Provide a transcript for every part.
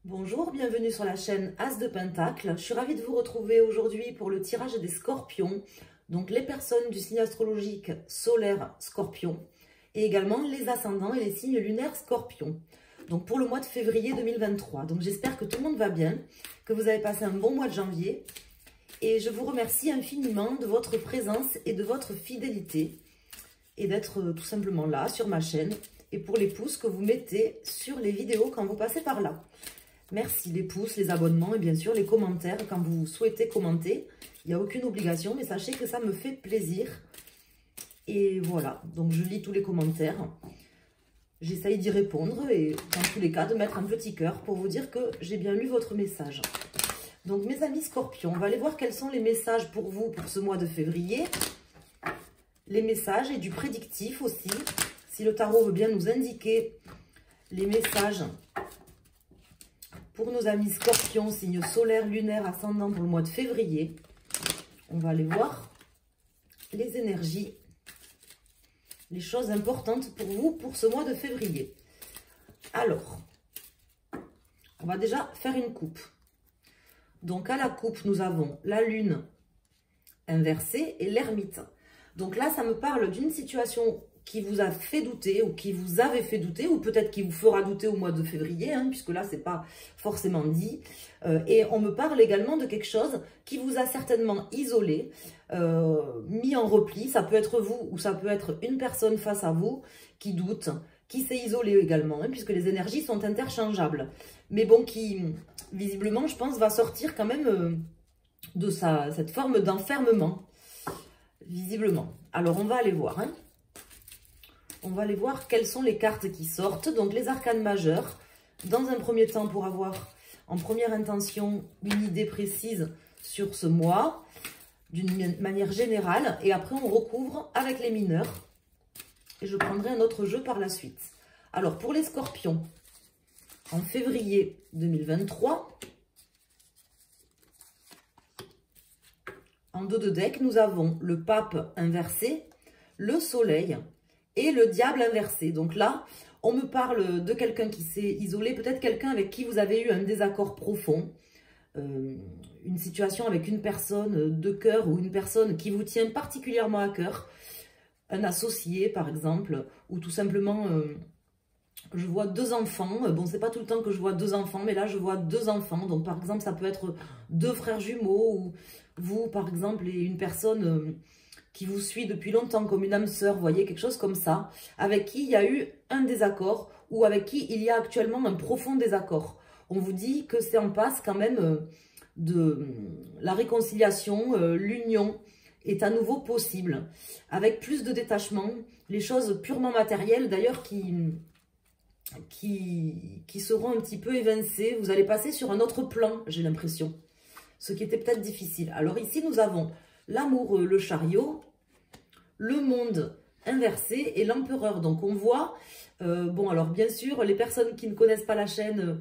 Bonjour, bienvenue sur la chaîne As de Pentacle. Je suis ravie de vous retrouver aujourd'hui pour le tirage des Scorpions, donc les personnes du signe astrologique solaire Scorpion, et également les ascendants et les signes lunaires Scorpion. Donc pour le mois de février 2023. Donc j'espère que tout le monde va bien, que vous avez passé un bon mois de janvier. Et je vous remercie infiniment de votre présence et de votre fidélité. Et d'être tout simplement là sur ma chaîne. Et pour les pouces que vous mettez sur les vidéos quand vous passez par là. Merci les pouces, les abonnements et bien sûr les commentaires quand vous souhaitez commenter. Il n'y a aucune obligation, mais sachez que ça me fait plaisir. Et voilà, donc je lis tous les commentaires. J'essaye d'y répondre et dans tous les cas de mettre un petit cœur pour vous dire que j'ai bien lu votre message. Donc mes amis Scorpions, on va aller voir quels sont les messages pour vous pour ce mois de février. Les messages et du prédictif aussi. Si le tarot veut bien nous indiquer les messages pour nos amis Scorpions, signe solaire, lunaire, ascendant pour le mois de février. On va aller voir les énergies, les choses importantes pour vous pour ce mois de février. Alors, on va déjà faire une coupe. Donc à la coupe, nous avons la lune inversée et l'ermite. Donc là, ça me parle d'une situation qui vous a fait douter ou qui vous avait fait douter ou peut-être qui vous fera douter au mois de février, hein, puisque là, c'est pas forcément dit. Et on me parle également de quelque chose qui vous a certainement isolé, mis en repli. Ça peut être vous ou ça peut être une personne face à vous qui doute, qui s'est isolé également, hein, puisque les énergies sont interchangeables. Mais bon, qui, visiblement, je pense, va sortir quand même de cette forme d'enfermement, visiblement. Alors, on va aller voir, hein. On va aller voir quelles sont les cartes qui sortent. Donc, les arcanes majeurs. Dans un premier temps, pour avoir en première intention une idée précise sur ce mois, d'une manière générale. Et après, on recouvre avec les mineurs. Et je prendrai un autre jeu par la suite. Alors, pour les Scorpions, en février 2023, en dos de deck, nous avons le pape inversé, le soleil et le diable inversé. Donc là, on me parle de quelqu'un qui s'est isolé, peut-être quelqu'un avec qui vous avez eu un désaccord profond, une situation avec une personne de cœur ou une personne qui vous tient particulièrement à cœur, un associé par exemple, ou tout simplement, je vois deux enfants. Bon, c'est pas tout le temps que je vois deux enfants, mais là je vois deux enfants. Donc par exemple, ça peut être deux frères jumeaux ou vous par exemple et une personne qui vous suit depuis longtemps comme une âme sœur, vous voyez, quelque chose comme ça, avec qui il y a eu un désaccord ou avec qui il y a actuellement un profond désaccord. On vous dit que c'est en passe quand même de la réconciliation, l'union est à nouveau possible, avec plus de détachement, les choses purement matérielles d'ailleurs qui seront un petit peu évincées. Vous allez passer sur un autre plan, j'ai l'impression, ce qui était peut-être difficile. Alors ici, nous avons l'amoureux, le chariot, le monde inversé et l'empereur. Donc on voit, bon alors bien sûr, les personnes qui ne connaissent pas la chaîne,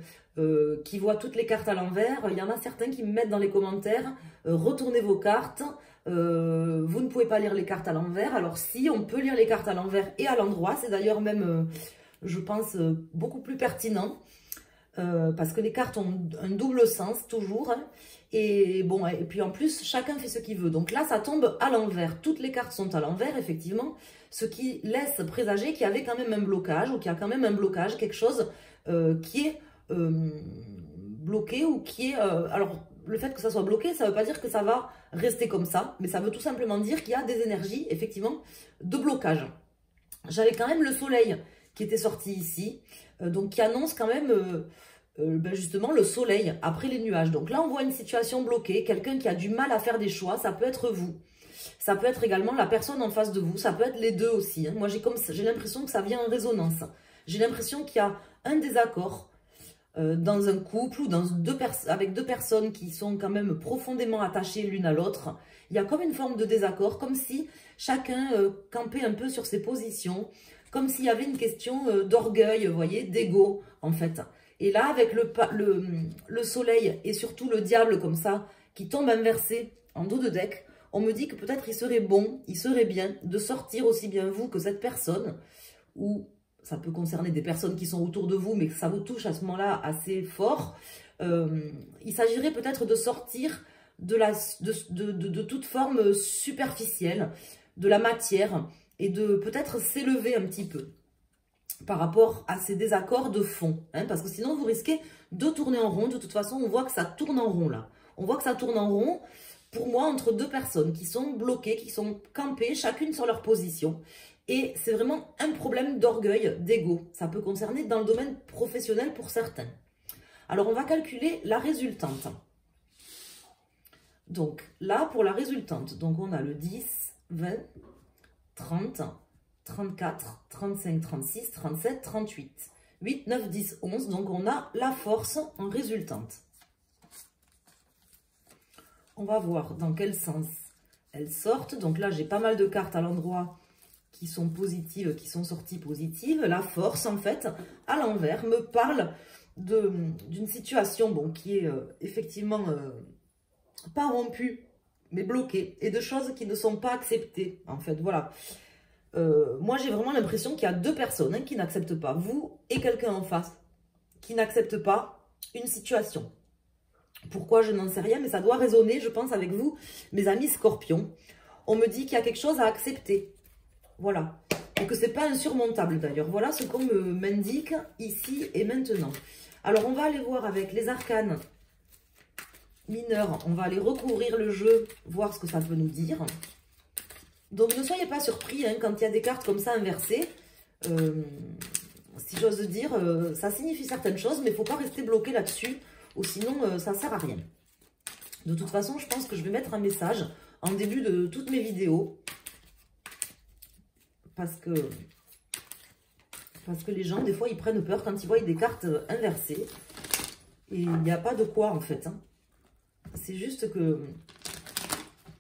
qui voient toutes les cartes à l'envers, il y en a certains qui me mettent dans les commentaires, retournez vos cartes, vous ne pouvez pas lire les cartes à l'envers. Alors si, on peut lire les cartes à l'envers et à l'endroit, c'est d'ailleurs même, je pense, beaucoup plus pertinent. Parce que les cartes ont un double sens toujours, hein. Et bon, et puis en plus chacun fait ce qu'il veut, donc là ça tombe à l'envers, toutes les cartes sont à l'envers effectivement, ce qui laisse présager qu'il y avait quand même un blocage, ou qu'il y a quand même un blocage, quelque chose qui est bloqué, ou qui est alors le fait que ça soit bloqué, ça ne veut pas dire que ça va rester comme ça, mais ça veut tout simplement dire qu'il y a des énergies effectivement de blocage. J'avais quand même le soleil qui était sorti ici, donc qui annonce quand même ben justement le soleil après les nuages. Donc là, on voit une situation bloquée, quelqu'un qui a du mal à faire des choix, ça peut être vous. Ça peut être également la personne en face de vous, ça peut être les deux aussi, hein. Moi, j'ai l'impression que ça vient en résonance. J'ai l'impression qu'il y a un désaccord dans un couple ou avec deux personnes qui sont quand même profondément attachées l'une à l'autre. Il y a comme une forme de désaccord, comme si chacun campait un peu sur ses positions, comme s'il y avait une question d'orgueil, vous voyez, d'ego en fait. Et là, avec le soleil et surtout le diable comme ça, qui tombe inversé en dos de deck, on me dit que peut-être il serait bon, il serait bien de sortir aussi bien vous que cette personne, ou ça peut concerner des personnes qui sont autour de vous, mais que ça vous touche à ce moment-là assez fort. Il s'agirait peut-être de sortir de toute forme superficielle, de la matière, et de peut-être s'élever un petit peu par rapport à ces désaccords de fond. Hein, parce que sinon, vous risquez de tourner en rond. De toute façon, on voit que ça tourne en rond là. On voit que ça tourne en rond, pour moi, entre deux personnes qui sont bloquées, qui sont campées, chacune sur leur position. Et c'est vraiment un problème d'orgueil, d'ego. Ça peut concerner dans le domaine professionnel pour certains. Alors, on va calculer la résultante. Donc, là, pour la résultante, donc on a le 10, 20, 30, 34, 35, 36, 37, 38. 8, 9, 10, 11. Donc, on a la force en résultante. On va voir dans quel sens elles sortent. Donc là, j'ai pas mal de cartes à l'endroit qui sont positives, qui sont sorties positives. La force, en fait, à l'envers, me parle d'une situation bon, qui est effectivement pas rompue, mais bloquée, et de choses qui ne sont pas acceptées, en fait, voilà. Moi, j'ai vraiment l'impression qu'il y a deux personnes hein, qui n'acceptent pas, vous et quelqu'un en face, qui n'acceptent pas une situation. Pourquoi, je n'en sais rien, mais ça doit résonner, je pense, avec vous, mes amis scorpions. On me dit qu'il y a quelque chose à accepter. Voilà. Et que ce n'est pas insurmontable, d'ailleurs. Voilà ce qu'on m'indique ici et maintenant. Alors, on va aller voir avec les arcanes mineurs. On va aller recouvrir le jeu, voir ce que ça peut nous dire. Donc, ne soyez pas surpris hein, quand il y a des cartes comme ça inversées. Si j'ose dire, ça signifie certaines choses, mais il ne faut pas rester bloqué là-dessus. Ou sinon, ça ne sert à rien. De toute façon, je pense que je vais mettre un message en début de toutes mes vidéos. Parce que les gens, des fois, ils prennent peur quand ils voient des cartes inversées. Et il n'y a pas de quoi, en fait. Hein. C'est juste que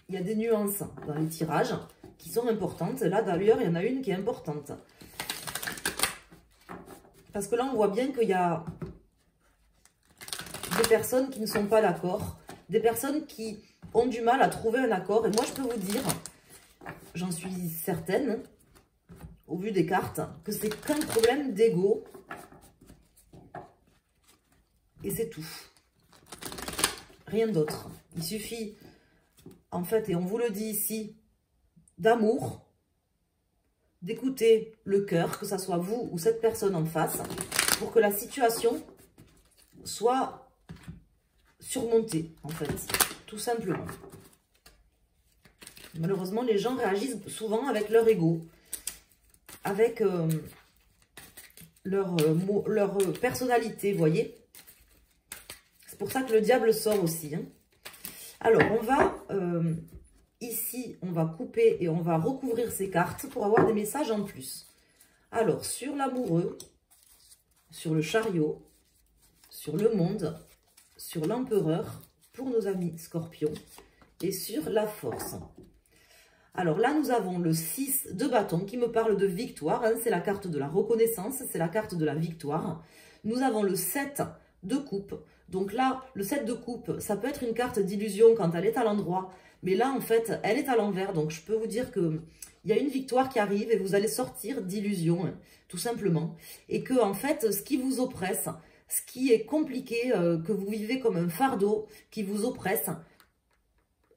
il y a des nuances dans les tirages qui sont importantes. Là, d'ailleurs, il y en a une qui est importante. Parce que là, on voit bien qu'il y a des personnes qui ne sont pas d'accord, des personnes qui ont du mal à trouver un accord. Et moi, je peux vous dire, j'en suis certaine, au vu des cartes, que c'est qu'un problème d'ego. Et c'est tout. Rien d'autre. Il suffit, en fait, et on vous le dit ici, d'amour, d'écouter le cœur, que ce soit vous ou cette personne en face, pour que la situation soit surmonter, en fait, tout simplement. Malheureusement, les gens réagissent souvent avec leur ego, avec leur personnalité, vous voyez. C'est pour ça que le diable sort aussi. Hein. Alors, on va, ici, on va couper et on va recouvrir ces cartes pour avoir des messages en plus. Alors, sur l'amoureux, sur le chariot, sur le monde, sur l'empereur, pour nos amis scorpions, et sur la force. Alors là, nous avons le 6 de bâton qui me parle de victoire. Hein, c'est la carte de la reconnaissance, c'est la carte de la victoire. Nous avons le 7 de coupe. Donc là, le 7 de coupe, ça peut être une carte d'illusion quand elle est à l'endroit. Mais là, en fait, elle est à l'envers. Donc je peux vous dire qu'il y a une victoire qui arrive et vous allez sortir d'illusion, hein, tout simplement. Et que, en fait, ce qui vous oppresse, ce qui est compliqué, que vous vivez comme un fardeau qui vous oppresse,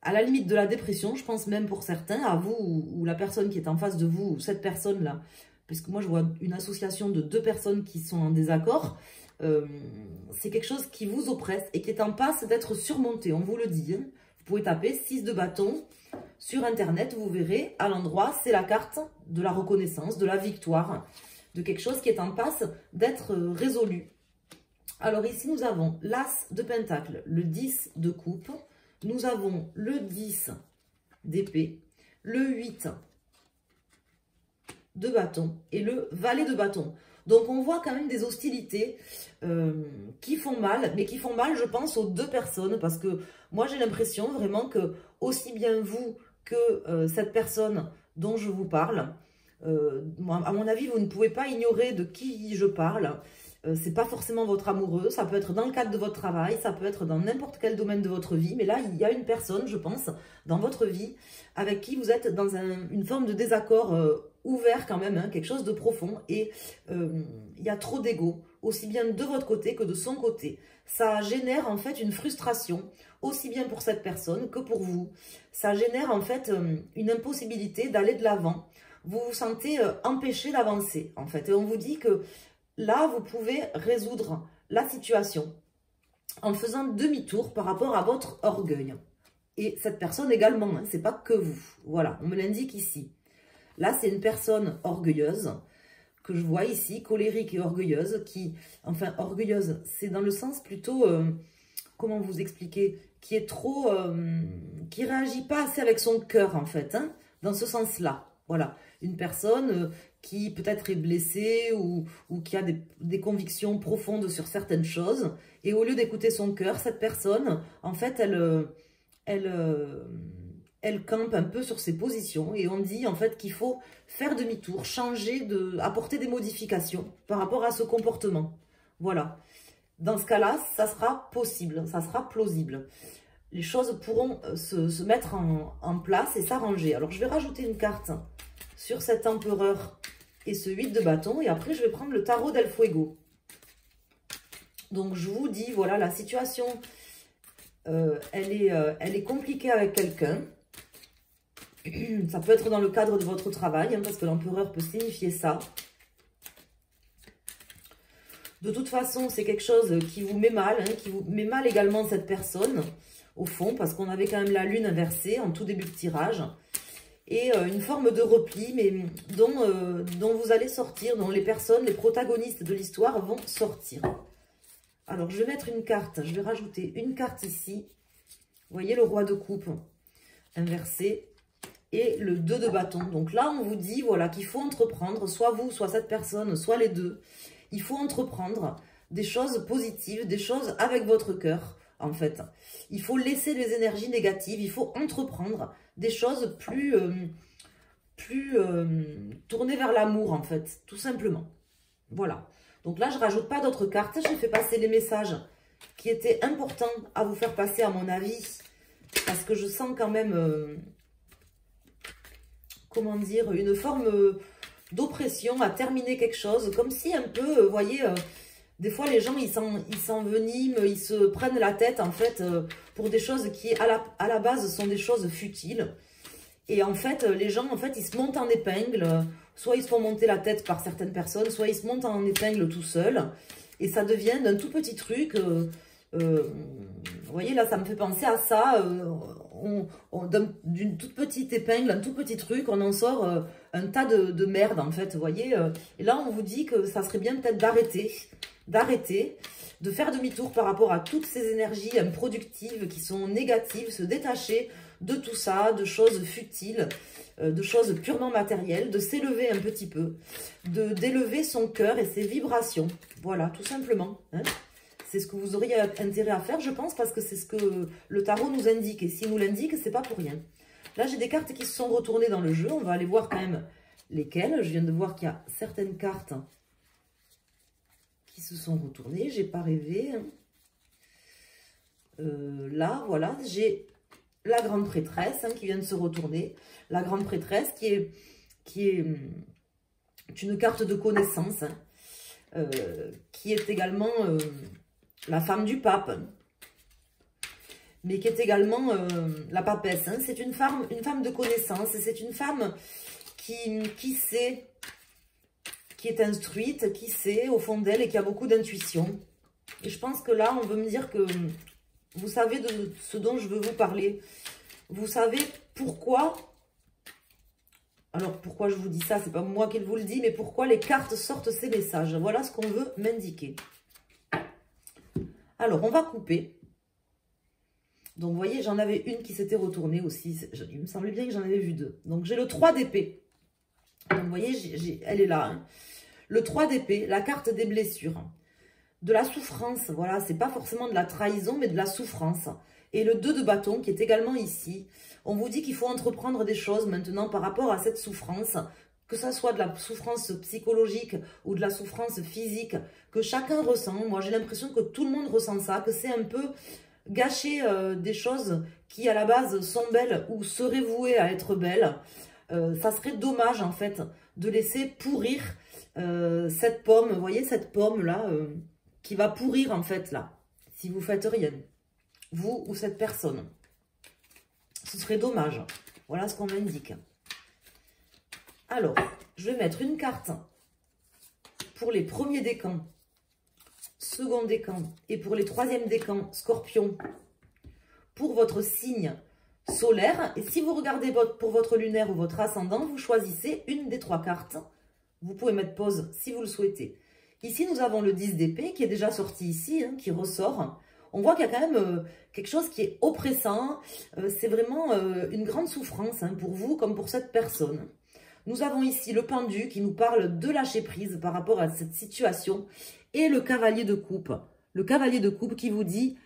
à la limite de la dépression, je pense même pour certains, à vous ou la personne qui est en face de vous, ou cette personne-là, puisque moi je vois une association de deux personnes qui sont en désaccord, c'est quelque chose qui vous oppresse et qui est en passe d'être surmonté, on vous le dit. Hein. Vous pouvez taper 6 de bâton sur Internet, vous verrez, à l'endroit, c'est la carte de la reconnaissance, de la victoire, de quelque chose qui est en passe d'être résolu. Alors ici, nous avons l'As de Pentacle, le 10 de coupe, nous avons le 10 d'épée, le 8 de bâton et le valet de bâton. Donc, on voit quand même des hostilités qui font mal, mais qui font mal, je pense, aux deux personnes. Parce que moi, j'ai l'impression vraiment que aussi bien vous que cette personne dont je vous parle, à mon avis, vous ne pouvez pas ignorer de qui je parle. c'est pas forcément votre amoureux, ça peut être dans le cadre de votre travail, ça peut être dans n'importe quel domaine de votre vie. Mais là, il y a une personne, je pense, dans votre vie, avec qui vous êtes dans une forme de désaccord ouvert quand même, hein, quelque chose de profond. Et il y a trop d'ego, aussi bien de votre côté que de son côté. Ça génère en fait une frustration, aussi bien pour cette personne que pour vous. Ça génère en fait une impossibilité d'aller de l'avant. Vous vous sentez empêché d'avancer, en fait. Et on vous dit que là, vous pouvez résoudre la situation en faisant demi-tour par rapport à votre orgueil. Et cette personne également, hein, c'est pas que vous. Voilà, on me l'indique ici. Là, c'est une personne orgueilleuse que je vois ici, colérique et orgueilleuse, enfin, orgueilleuse, c'est dans le sens plutôt, comment vous expliquer, qui est trop, qui réagit pas assez avec son cœur, en fait, hein, dans ce sens-là. Voilà, une personne qui peut-être est blessée ou qui a des convictions profondes sur certaines choses. Et au lieu d'écouter son cœur, cette personne, en fait, elle campe un peu sur ses positions. Et on dit en fait qu'il faut faire demi-tour, changer, apporter des modifications par rapport à ce comportement. Voilà. Dans ce cas-là, ça sera possible, ça sera plausible. Les choses pourront se mettre en place et s'arranger. Alors, je vais rajouter une carte sur cet empereur et ce 8 de bâton. Et après, je vais prendre le tarot del fuego. Donc, je vous dis, voilà, la situation, elle est compliquée avec quelqu'un. Ça peut être dans le cadre de votre travail, hein, parce que l'empereur peut signifier ça. De toute façon, c'est quelque chose qui vous met mal, hein, qui vous met mal également cette personne, au fond, parce qu'on avait quand même la lune inversée en tout début de tirage. Et une forme de repli, mais dont vous allez sortir, dont les personnes, les protagonistes de l'histoire vont sortir. Alors, je vais mettre une carte, je vais rajouter une carte ici. Vous voyez le roi de coupe inversé et le 2 de bâton. Donc là, on vous dit voilà, qu'il faut entreprendre, soit vous, soit cette personne, soit les deux. Il faut entreprendre des choses positives, des choses avec votre cœur, en fait. Il faut laisser les énergies négatives, il faut entreprendre des choses plus tournées vers l'amour, en fait, tout simplement. Voilà. Donc là, je ne rajoute pas d'autres cartes. J'ai fait passer les messages qui étaient importants à vous faire passer, à mon avis, parce que je sens quand même, comment dire, une forme d'oppression à terminer quelque chose, comme si un peu, vous voyez, des fois les gens, ils s'enveniment, ils se prennent la tête, en fait, pour des choses qui, à la base, sont des choses futiles. Et en fait, les gens, en fait, ils se montent en épingle, soit ils se font monter la tête par certaines personnes, soit ils se montent en épingle tout seuls, et ça devient d'un tout petit truc, vous voyez, là, ça me fait penser à ça, d'une toute petite épingle, un tout petit truc, on en sort un tas de merde, en fait, vous voyez. Et là, on vous dit que ça serait bien peut-être d'arrêter, de faire demi-tour par rapport à toutes ces énergies improductives qui sont négatives, se détacher de tout ça, de choses futiles, de choses purement matérielles, de s'élever un petit peu, d'élever son cœur et ses vibrations. Voilà, tout simplement, hein. C'est ce que vous auriez intérêt à faire, je pense, parce que c'est ce que le tarot nous indique. Et s'il nous l'indique, c'est pas pour rien. Là, j'ai des cartes qui se sont retournées dans le jeu. On va aller voir quand même lesquelles. Je viens de voir qu'il y a certaines cartes qui se sont retournées. J'ai pas rêvé. Là, voilà, j'ai la grande prêtresse, hein, qui vient de se retourner. La grande prêtresse qui est une carte de connaissance, hein, qui est également la femme du pape, mais qui est également la papesse. Hein. C'est une femme de connaissance, c'est une femme qui sait, qui est instruite, qui sait au fond d'elle et qui a beaucoup d'intuition. Et je pense que là, on veut me dire que vous savez de ce dont je veux vous parler. Vous savez pourquoi. Alors, pourquoi je vous dis ça? C'est pas moi qui vous le dis, mais pourquoi les cartes sortent ces messages? Voilà ce qu'on veut m'indiquer. Alors, on va couper. Donc, vous voyez, j'en avais une qui s'était retournée aussi. Il me semblait bien que j'en avais vu deux. Donc, j'ai le 3 d'épée. Donc, vous voyez, elle est là. Hein. Le 3 d'épée, la carte des blessures. De la souffrance, voilà. C'est pas forcément de la trahison, mais de la souffrance. Et le 2 de bâton, qui est également ici. On vous dit qu'il faut entreprendre des choses maintenant par rapport à cette souffrance que ça soit de la souffrance psychologique ou de la souffrance physique, que chacun ressent. Moi, j'ai l'impression que tout le monde ressent ça, que c'est un peu gâcher des choses qui, à la base, sont belles ou seraient vouées à être belles. Ça serait dommage, en fait, de laisser pourrir cette pomme. Vous voyez, cette pomme-là, qui va pourrir, en fait, là, si vous faites rien. Vous ou cette personne. Ce serait dommage. Voilà ce qu'on m'indique. Alors, je vais mettre une carte pour les premiers décans, second décan et pour les troisièmes décans, Scorpion, pour votre signe solaire. Et si vous regardez pour votre lunaire ou votre ascendant, vous choisissez une des 3 cartes. Vous pouvez mettre pause si vous le souhaitez. Ici, nous avons le 10 d'épée qui est déjà sorti ici, hein, qui ressort. On voit qu'il y a quand même quelque chose qui est oppressant. C'est vraiment une grande souffrance hein, pour vous comme pour cette personne. Nous avons ici le pendu qui nous parle de lâcher prise par rapport à cette situation. Et le cavalier de coupe. Le cavalier de coupe qui vous dit,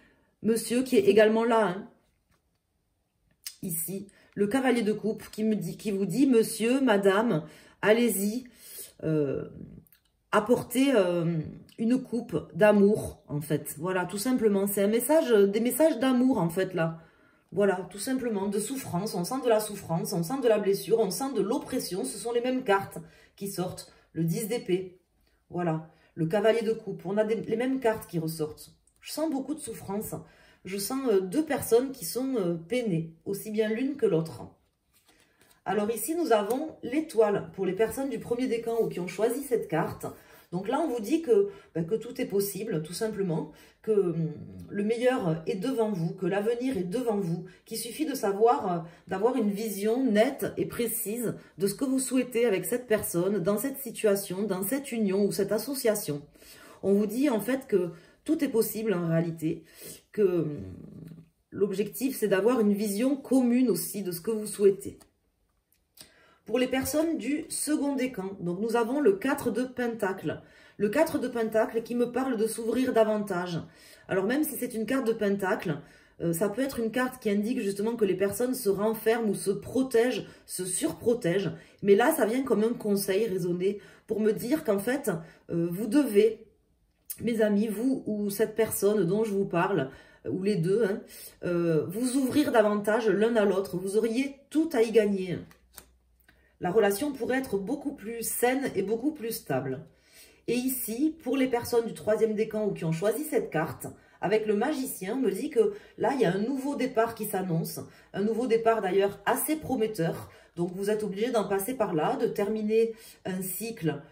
monsieur, qui est également là, hein, ici. Le cavalier de coupe qui vous dit, monsieur, madame, allez-y, apportez une coupe d'amour, en fait. Voilà, tout simplement. C'est un message, des messages d'amour, en fait, là. Voilà, tout simplement, de souffrance. On sent de la souffrance, on sent de la blessure, on sent de l'oppression. Ce sont les mêmes cartes qui sortent. Le 10 d'épée, voilà. Le cavalier de coupe, on a les mêmes cartes qui ressortent. Je sens beaucoup de souffrance. Je sens 2 personnes qui sont peinées, aussi bien l'une que l'autre. Alors ici, nous avons l'étoile pour les personnes du premier décan ou qui ont choisi cette carte. Donc là, on vous dit que tout est possible, tout simplement, que le meilleur est devant vous, que l'avenir est devant vous, qu'il suffit de savoir, d'avoir une vision nette et précise de ce que vous souhaitez avec cette personne, dans cette situation, dans cette union ou cette association. On vous dit en fait que tout est possible en réalité, que l'objectif c'est d'avoir une vision commune aussi de ce que vous souhaitez. Pour les personnes du second décan, donc nous avons le 4 de Pentacle. Le 4 de Pentacle qui me parle de s'ouvrir davantage. Alors même si c'est une carte de Pentacle, ça peut être une carte qui indique justement que les personnes se renferment ou se protègent, se surprotègent. Mais là, ça vient comme un conseil raisonné pour me dire qu'en fait, vous devez, mes amis, vous ou cette personne dont je vous parle, ou les deux, hein, vous ouvrir davantage l'un à l'autre. Vous auriez tout à y gagner. La relation pourrait être beaucoup plus saine et beaucoup plus stable. Et ici, pour les personnes du troisième décan ou qui ont choisi cette carte, avec le magicien, on me dit que là, il y a un nouveau départ qui s'annonce. Un nouveau départ d'ailleurs assez prometteur. Donc vous êtes obligé d'en passer par là, de terminer un cycle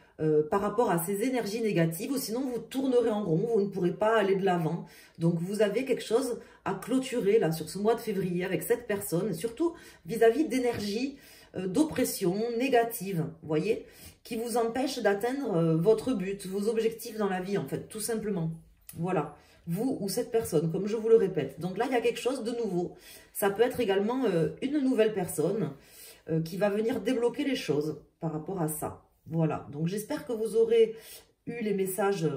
par rapport à ces énergies négatives. Ou sinon, vous tournerez en rond, vous ne pourrez pas aller de l'avant. Donc vous avez quelque chose à clôturer là sur ce mois de février avec cette personne. Surtout vis-à-vis d'énergie d'oppression négative, vous voyez, qui vous empêche d'atteindre votre but, vos objectifs dans la vie, en fait, tout simplement. Voilà, vous ou cette personne, comme je vous le répète. Donc là, il y a quelque chose de nouveau. Ça peut être également une nouvelle personne qui va venir débloquer les choses par rapport à ça. Voilà, donc j'espère que vous aurez eu les messages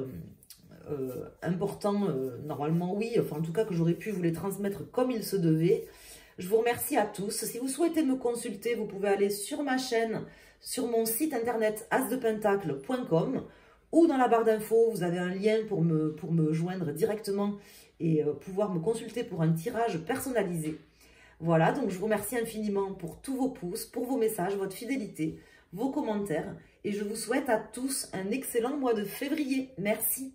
importants, normalement oui, enfin en tout cas que j'aurais pu vous les transmettre comme il se devait. Je vous remercie à tous. Si vous souhaitez me consulter, vous pouvez aller sur ma chaîne, sur mon site internet asdepentacle.com ou dans la barre d'infos, vous avez un lien pour me joindre directement et pouvoir me consulter pour un tirage personnalisé. Voilà, donc je vous remercie infiniment pour tous vos pouces, pour vos messages, votre fidélité, vos commentaires et je vous souhaite à tous un excellent mois de février. Merci.